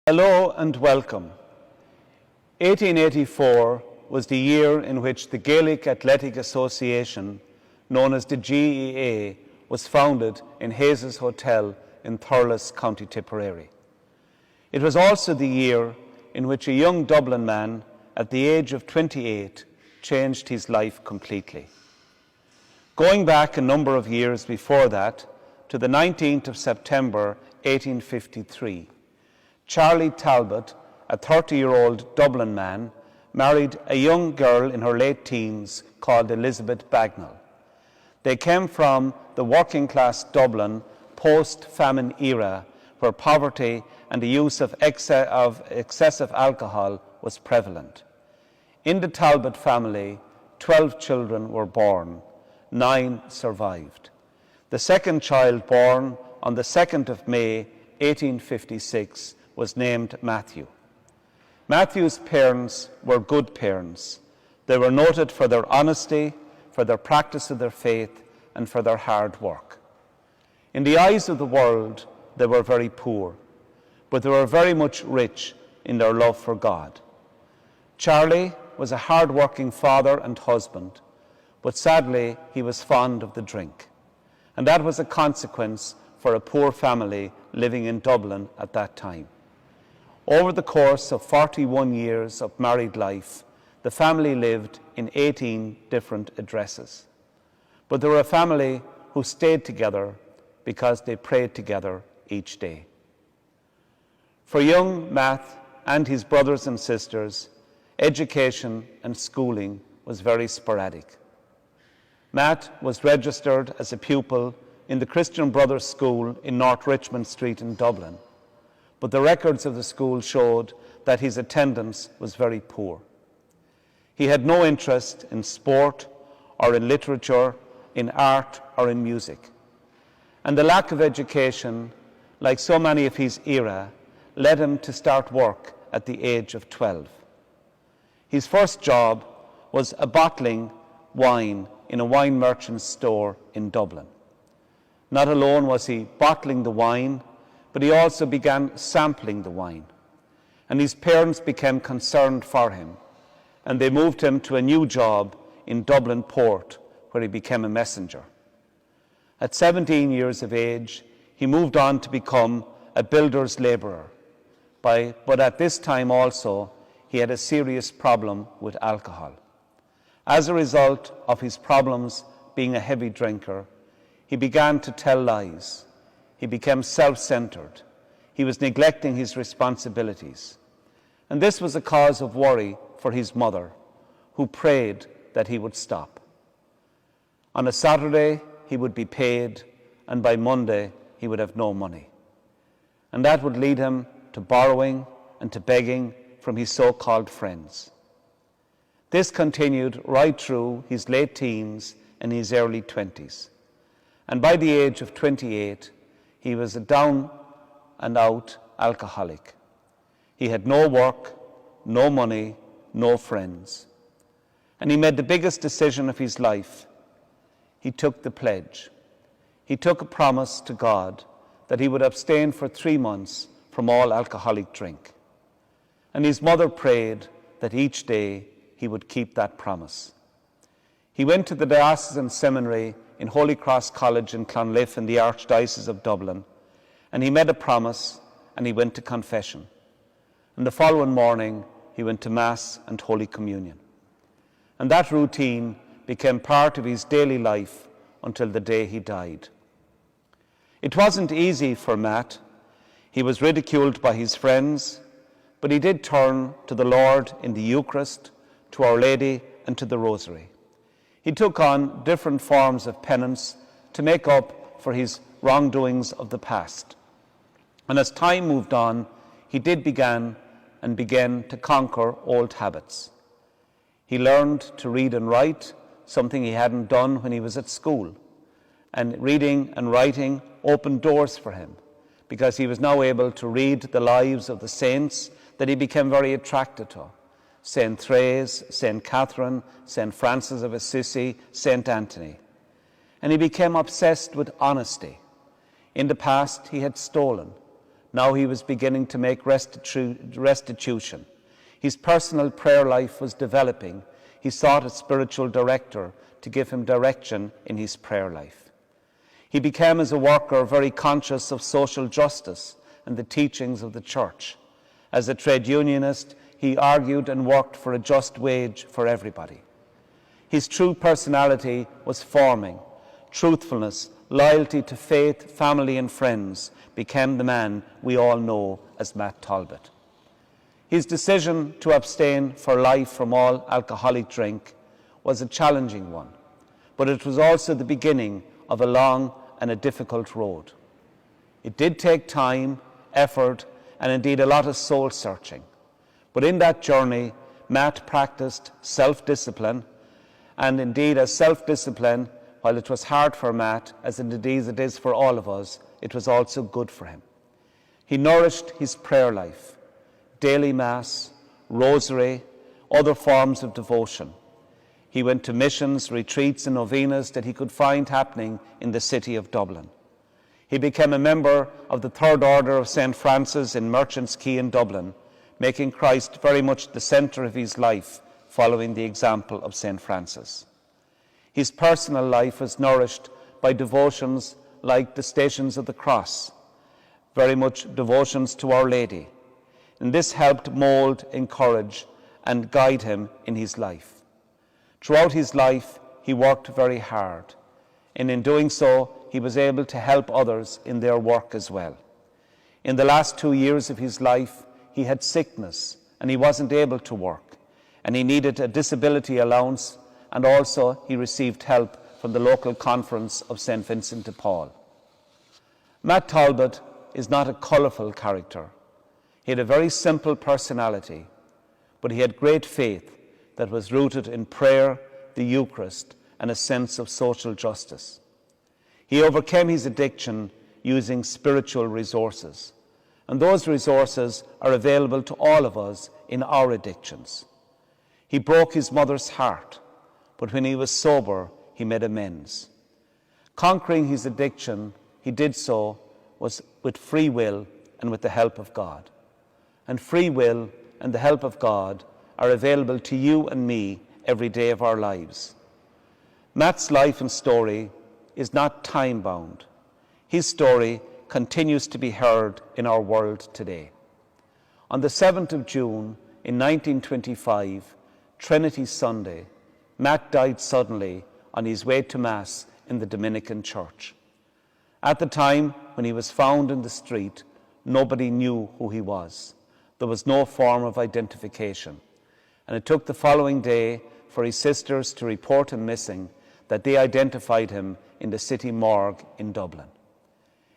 Hello and welcome. 1884 was the year in which the Gaelic Athletic Association, known as the GAA, was founded in Hayes' Hotel in Thurles, County Tipperary. It was also the year in which a young Dublin man, at the age of 28, changed his life completely. Going back a number of years before that, to the 19th of September 1853, Charlie Talbot, a 30-year-old Dublin man, married a young girl in her late teens called Elizabeth Bagnall. They came from the working-class Dublin post-famine era, where poverty and the use of excessive alcohol was prevalent. In the Talbot family, 12 children were born. 9 survived. The second child, born on the 2nd of May 1856, was named Matthew. Matthew's parents were good parents. They were noted for their honesty, for their practice of their faith, and for their hard work. In the eyes of the world, they were very poor, but they were very much rich in their love for God. Charlie was a hard-working father and husband, but sadly he was fond of the drink, and that was a consequence for a poor family living in Dublin at that time. Over the course of 41 years of married life, the family lived in 18 different addresses. But they were a family who stayed together because they prayed together each day. For young Matt and his brothers and sisters, education and schooling was very sporadic. Matt was registered as a pupil in the Christian Brothers School in North Richmond Street in Dublin, but the records of the school showed that his attendance was very poor. He had no interest in sport or in literature, in art or in music. And the lack of education, like so many of his era, led him to start work at the age of 12. His first job was bottling wine in a wine merchant's store in Dublin. Not alone was he bottling the wine, but he also began sampling the wine. And his parents became concerned for him, and they moved him to a new job in Dublin Port, where he became a messenger. At 17 years of age, he moved on to become a builder's labourer. But at this time also, he had a serious problem with alcohol. As a result of his problems being a heavy drinker, he began to tell lies. He became self-centered. He was neglecting his responsibilities. And this was a cause of worry for his mother, who prayed that he would stop. On a Saturday, he would be paid, and by Monday, he would have no money. And that would lead him to borrowing and to begging from his so-called friends. This continued right through his late teens and his early 20s. And by the age of 28, he was a down-and-out alcoholic. He had no work, no money, no friends. And he made the biggest decision of his life. He took the pledge. He took a promise to God that he would abstain for 3 months from all alcoholic drink. And his mother prayed that each day he would keep that promise. He went to the diocesan seminary in Holy Cross College in Clonliffe in the Archdiocese of Dublin, and he made a promise and he went to confession. And the following morning he went to Mass and Holy Communion. And that routine became part of his daily life until the day he died. It wasn't easy for Matt. He was ridiculed by his friends, but he did turn to the Lord in the Eucharist, to Our Lady and to the Rosary. He took on different forms of penance to make up for his wrongdoings of the past. And as time moved on, he did begin to conquer old habits. He learned to read and write, something he hadn't done when he was at school. And reading and writing opened doors for him, because he was now able to read the lives of the saints that he became very attracted to. St. Therese, St. Catherine, St. Francis of Assisi, St. Anthony. And he became obsessed with honesty. In the past, he had stolen, Now he was beginning to make restitution. His personal prayer life was developing. He sought a spiritual director to give him direction in his prayer life. He became, as a worker, very conscious of social justice and the teachings of the church. As a trade unionist, he argued and worked for a just wage for everybody. His true personality was forming. Truthfulness, loyalty to faith, family and friends became the man we all know as Matt Talbot. His decision to abstain for life from all alcoholic drink was a challenging one, but it was also the beginning of a long and a difficult road. It did take time, effort, and indeed a lot of soul searching. But in that journey, Matt practiced self-discipline, and indeed as self-discipline, while it was hard for Matt, as indeed it is for all of us, it was also good for him. He nourished his prayer life, daily mass, rosary, other forms of devotion. He went to missions, retreats and novenas that he could find happening in the city of Dublin. He became a member of the Third Order of St. Francis in Merchants Quay in Dublin, making Christ very much the centre of his life, following the example of St. Francis. His personal life was nourished by devotions like the Stations of the Cross, very much devotions to Our Lady. And this helped mould, encourage, and guide him in his life. Throughout his life, he worked very hard, and in doing so, he was able to help others in their work as well. In the last 2 years of his life, he had sickness, and he wasn't able to work, and he needed a disability allowance, and also he received help from the local conference of St. Vincent de Paul. Matt Talbot is not a colourful character. He had a very simple personality, but he had great faith that was rooted in prayer, the Eucharist, and a sense of social justice. He overcame his addiction using spiritual resources, and those resources are available to all of us in our addictions. He broke his mother's heart, but when he was sober, he made amends. Conquering his addiction, he did so was with free will and with the help of God. And free will and the help of God are available to you and me every day of our lives. Matt's life and story is not time-bound. His story continues to be heard in our world today. On the 7th of June in 1925, Trinity Sunday, Matt died suddenly on his way to Mass in the Dominican Church. At the time when he was found in the street, nobody knew who he was. There was no form of identification. And it took the following day for his sisters to report him missing, that they identified him in the city morgue in Dublin.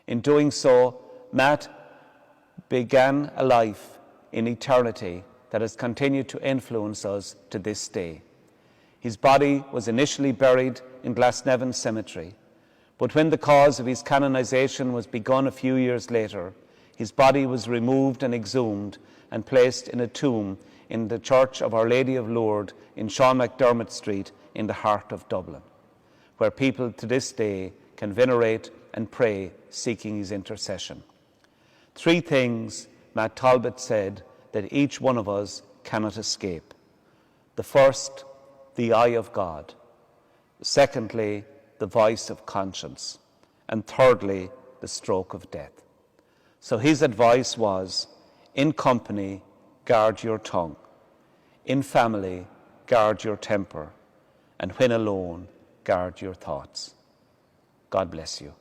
In doing so, Matt began a life in eternity that has continued to influence us to this day. His body was initially buried in Glasnevin Cemetery, but when the cause of his canonization was begun a few years later, his body was removed and exhumed and placed in a tomb in the Church of Our Lady of Lourdes in Sean McDermott Street in the heart of Dublin, where people to this day can venerate and pray seeking his intercession. 3 things Matt Talbot said that each one of us cannot escape. The first, the eye of God. Secondly, the voice of conscience. And thirdly, the stroke of death. So his advice was, in company, guard your tongue. In family, guard your temper. And when alone, guard your thoughts. God bless you.